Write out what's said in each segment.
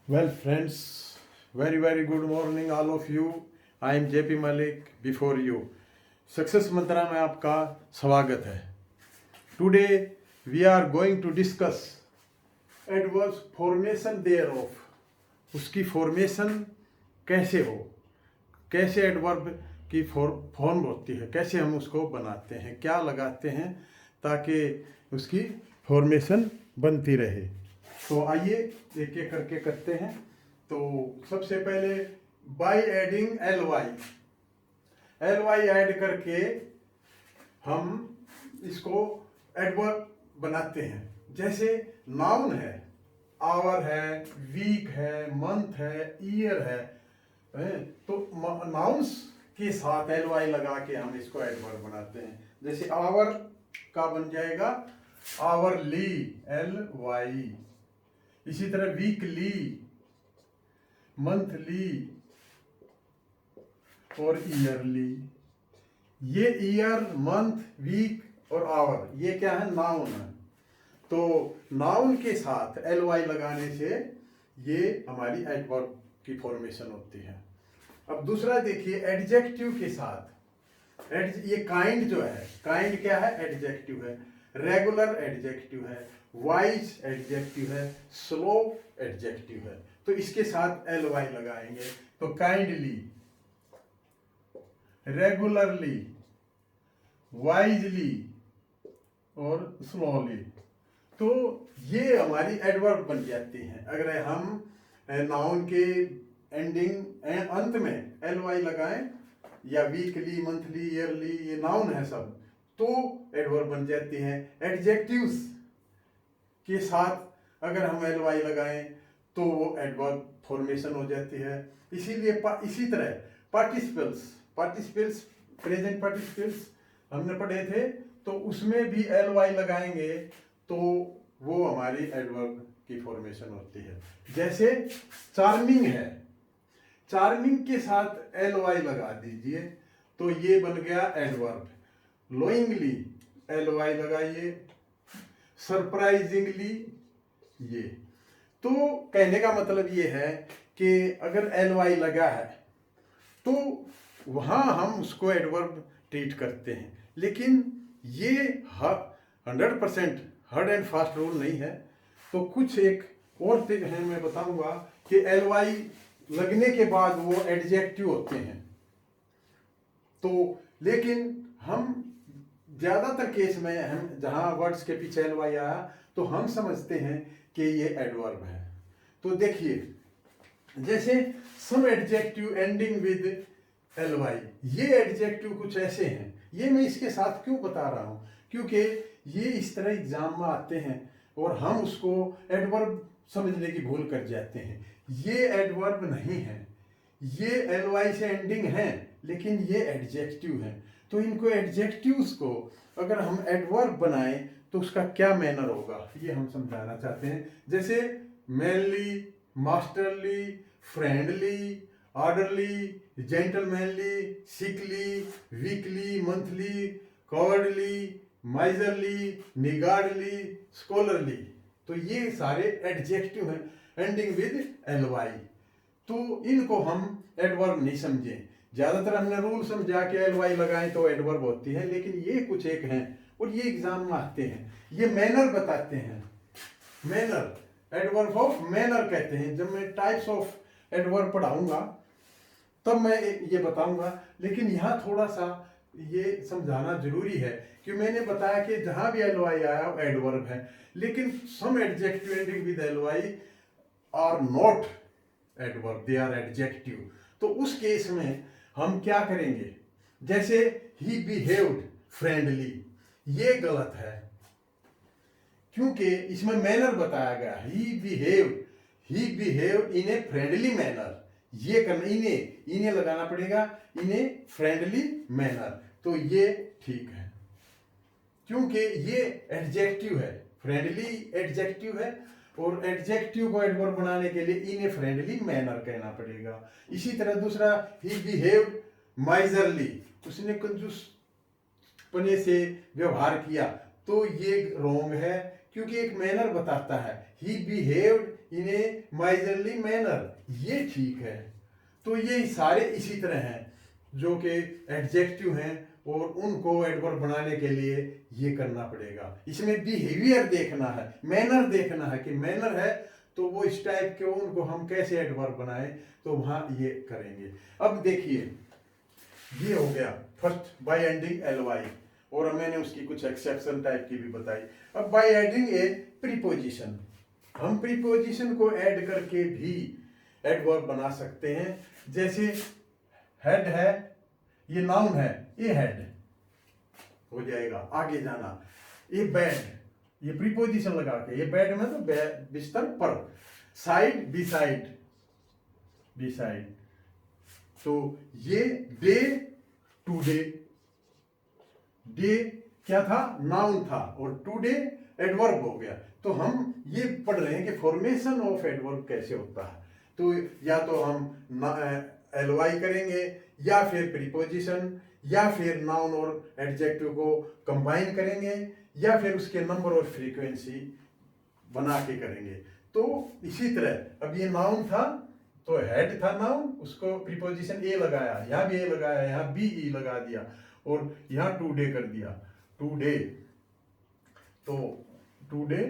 Well, friends, very good morning, all of you. I am JP Malik before you. Success mantra में आपका स्वागत है. Today we are going to discuss adverb formation thereof. उसकी formation कैसे हो, कैसे adverb की फॉर्म होती है, कैसे हम उसको बनाते हैं, क्या लगाते हैं ताकि उसकी फॉर्मेशन बनती रहे. तो आइए एक एक करके करते हैं. तो सबसे पहले by adding L Y add करके हम इसको एडवर्ब बनाते हैं. जैसे नाउन है, आवर है, वीक है, मंथ है, ईयर है. तो नाउन्स के साथ एल वाई लगा के हम इसको एडवर्ब बनाते हैं. जैसे आवर का बन जाएगा आवरली, एल वाई. इसी तरह वीकली, मंथली और ईयरली. ये ईयर, मंथ, वीक और आवर ये क्या है, नाउन है. तो नाउन के साथ एल वाई लगाने से ये हमारी एडवर्ब की फॉर्मेशन होती है. अब दूसरा देखिए एडजेक्टिव के साथ. ये काइंड जो है, काइंड क्या है, एडजेक्टिव है. रेगुलर एडजेक्टिव है, वाइज एडजेक्टिव है, स्लो एडजेक्टिव है. तो इसके साथ एल वाई लगाएंगे. तो काइंडली, रेगुलरली, वाइजली और स्लोली. तो ये हमारी एडवर्ब बन जाती हैं. अगर हम नाउन के एंडिंग अंत में एल वाई लगाएं, या वीकली, मंथली, ईयरली, ये नाउन है सब, तो एडवर्ब बन जाती हैं. एडजेक्टिव्स के साथ अगर हम एल वाई लगाएं तो वो एडवर्ब फॉर्मेशन हो जाती है. इसीलिए इसी तरह पार्टिसिपल्स, प्रेजेंट पार्टिसिपल्स हमने पढ़े थे, तो उसमें भी एल वाई लगाएंगे तो वो हमारी एडवर्ब की फॉर्मेशन होती है. जैसे चार्मिंग है, चार्मिंग के साथ एल वाई लगा दीजिए तो ये बन गया एडवर्ब. ग्लोइंगली एल वाई लगाइए, सरप्राइजिंगली ये. तो कहने का मतलब ये है कि अगर एल वाई लगा है तो वहाँ हम उसको एडवर्ब ट्रीट करते हैं. लेकिन ये 100% हार्ड एंड फास्ट रूल नहीं है. तो कुछ एक और है, मैं बताऊंगा कि एल वाई लगने के बाद वो एडजेक्टिव होते हैं. तो लेकिन हम ज़्यादातर केस में हम जहाँ वर्ड्स के पीछे एल वाई आया तो हम समझते हैं कि ये एडवर्ब है. तो देखिए जैसे some adjective ending with L Y, ये एडजेक्टिव कुछ ऐसे हैं. ये मैं इसके साथ क्यों बता रहा हूँ, क्योंकि ये इस तरह एग्जाम में आते हैं और हम उसको एडवर्ब समझने की भूल कर जाते हैं. ये एडवर्ब नहीं है, ये एल वाई से एंडिंग है, लेकिन ये एडजेक्टिव है. तो इनको एडजेक्टिव्स को अगर हम एडवर्ब बनाएं तो उसका क्या मैनर होगा, ये हम समझाना चाहते हैं. जैसे manly, masterly, friendly, orderly, gentlemanly, sickly, weekly, monthly, cowardly, miserly, niggardly, scholarly. तो ये सारे एडजेक्टिव हैं एंडिंग विद एल वाई. तो इनको हम एडवर्ब नहीं समझें. ज़्यादातर हमने रूल समझा के एल वाई लगाएं तो एडवर्ब होती है, लेकिन ये कुछ एक हैं और ये एग्जाम में आते हैं. ये मैनर बताते हैं. मैनर, एडवर्ब ऑफ मैनर कहते हैं. जब मैं टाइप्स ऑफ एडवर्ब पढ़ाऊंगा तब मैं ये बताऊंगा. लेकिन यहाँ थोड़ा सा ये समझाना जरूरी है कि मैंने बताया कि जहाँ भी एल वाई आया वो एडवर्ब है, लेकिन some adjective ending with L Y are not adverb, they are adjective. तो उस केस में हम क्या करेंगे, जैसे ही बिहेव्ड फ्रेंडली, ये गलत है क्योंकि इसमें मैनर बताया गया. He behaved in a friendly manner, ये करना, इन्हें लगाना पड़ेगा, इन्हें फ्रेंडली मैनर. तो ये ठीक है क्योंकि ये एडजेक्टिव है, फ्रेंडली एडजेक्टिव है और एडजेक्टिव को एडवर्ब बनाने के लिए इन ए फ्रेंडली मैनर कहना पड़ेगा. इसी तरह दूसरा, ही बिहेव्ड माइजरली, उसने कंजूस पने से व्यवहार किया, तो ये रोंग है क्योंकि एक मैनर बताता है, ही behaved in A miserly manner, ये ठीक है। तो ये सारे इसी तरह हैं जो कि एडजेक्टिव हैं, और उनको एडवर्ब बनाने के लिए ये करना पड़ेगा। इसमें बिहेवियर देखना है, मैनर देखना है कि मैनर है तो वो इस टाइप के, उनको हम कैसे एडवर्ब बनाएं, तो वहाँ ये करेंगे। अब देखिए, ये हो गया फर्स्ट बाय एंडिंग एलवाई, और मैंने उसकी कुछ एक्सेप्शन टाइप की भी बताई। अब बाय एडिंग ए प्रीपोजिशन, हम प्रीपोजिशन को ऐड करके भी एडवर्ब बना सकते हैं। जैसे हेड है, ये नाउन है, ये हेड हो जाएगा, आगे जाना। ये बेड, ये प्रीपोजिशन लगा के, ये बेड में तो बिस्तर पर, साइड बिसाइड, बिसाइड, तो ये डे टुडे, डे क्या था, नाउन था, और टुडे एडवर्ब हो गया। तो हम ये पढ़ रहे हैं कि फॉर्मेशन ऑफ एडवर्ब कैसे होता है। तो या तो हम एलवाई करेंगे, या फिर प्रीपोजिशन, या फिर नाउन और एडजेक्टिव को कंबाइन करेंगे, या फिर उसके नंबर और फ्रीक्वेंसी बना के करेंगे। तो इसी तरह अब ये नाउन था, तो हेड था नाउन, उसको प्रीपोजिशन ए लगाया, यहाँ भी ए लगाया, यहाँ बी ई लगा दिया, और यहाँ टुडे कर दिया, टुडे, तो टुडे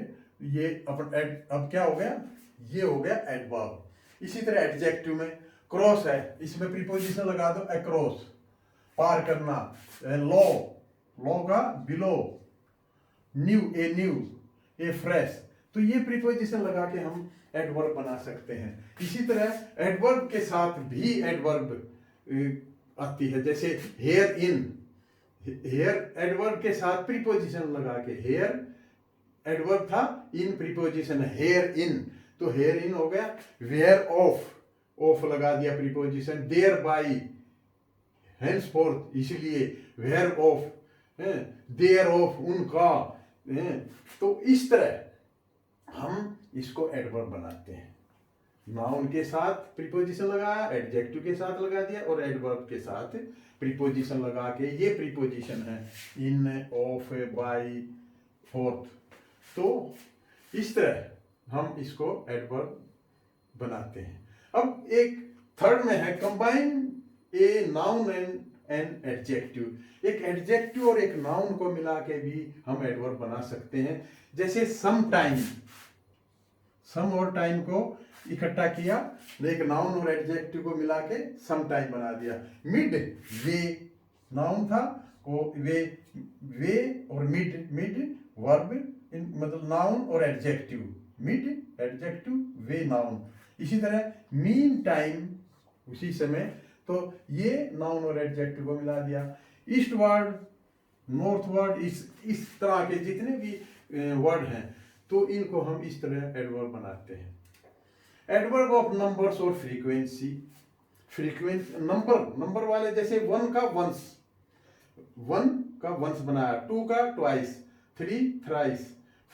ये अब क्या हो गया, ये हो गया एडवर्ब। इसी तरह एडजेक्टिव में क्रॉस है, इसमें प्रीपोजिशन लगा दो, अक्रॉस, पार करना, लो, लो का below, new, a new, A fresh, तो ये प्रीपोजिशन लगा के हम एडवर्ब बना सकते हैं। इसी तरह एडवर्ब के साथ भी एडवर्ब आती है, जैसे हेयर इन, हेयर एडवर्ब के साथ प्रीपोजिशन लगा के, हेयर एडवर्ब था, इन प्रीपोजिशन हेयर इन, तो हेयर इन हो गया। वेयर ऑफ, ऑफ लगा दिया प्रीपोजिशन, देयर बाई, हेंसफोर्थ, इसलिए वेयर ऑफ, देयर ऑफ, उनका, तो इस तरह हम इसको एडवर्ब बनाते हैं। नाउन के साथ प्रीपोजिशन लगाया, एडजेक्टिव के साथ लगा दिया, और एडवर्ब के साथ प्रीपोजिशन लगा के, ये प्रीपोजिशन है, इन, ऑफ, बाई, फोर्थ। तो इस तरह हम इसको एडवर्ब बनाते हैं। अब एक थर्ड में है combine a noun and an adjective, एक एडजेक्टिव और एक नाउन को मिला के भी हम एडवर्ब बना सकते हैं। जैसे सम टाइम, सम और टाइम को इकट्ठा किया, एक नाउन और एडजेक्टिव को मिला के सम टाइम बना दिया। मिड, वे नाउन था, वो वे और मिड, मिड वर्ब, मतलब नाउन और एडजेक्टिव, मिड एडजेक्टिव, वे नाउन। इसी तरह मीन टाइम, उसी समय, तो ये नाउन और एडजेक्टिव को मिला दिया। ईस्टवर्ड, नॉर्थवर्ड, इस तरह के जितने भी वर्ड हैं, तो इनको हम इस तरह एडवर्ब बनाते हैं। एडवर्ब ऑफ नंबर्स और फ्रीक्वेंसी, नंबर वाले, जैसे वन का वंस, वन का वंस बनाया, टू का ट्वाइस, थ्री थ्राइस,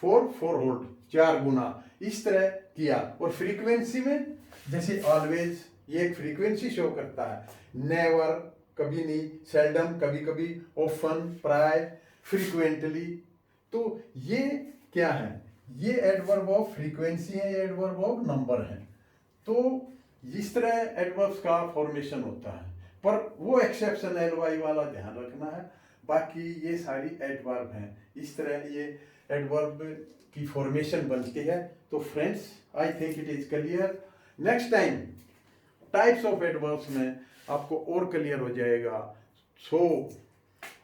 फोर फोरहोल्ड, चार गुना, इस तरह किया। और फ्रीक्वेंसी में जैसे ऑलवेज, ये एक फ्रीक्वेंसी शो करता है, नेवर कभी नहीं, सेल्डम कभी कभी, ऑफन प्राय, फ्रीक्वेंटली, तो ये क्या है, ये एडवर्ब ऑफ फ्रीक्वेंसी है, ये एडवर्ब ऑफ नंबर है। तो इस तरह एडवर्ब्स का फॉर्मेशन होता है, पर वो एक्सेप्शन एलवाई वाला ध्यान रखना है, बाकी ये सारी एडवर्ब हैं। इस तरह ये एडवर्ब की फॉर्मेशन बनती है। तो friends, I think it is clear. Next time types of adverbs में आपको और क्लियर हो जाएगा। So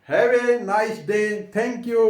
have a nice day, thank you.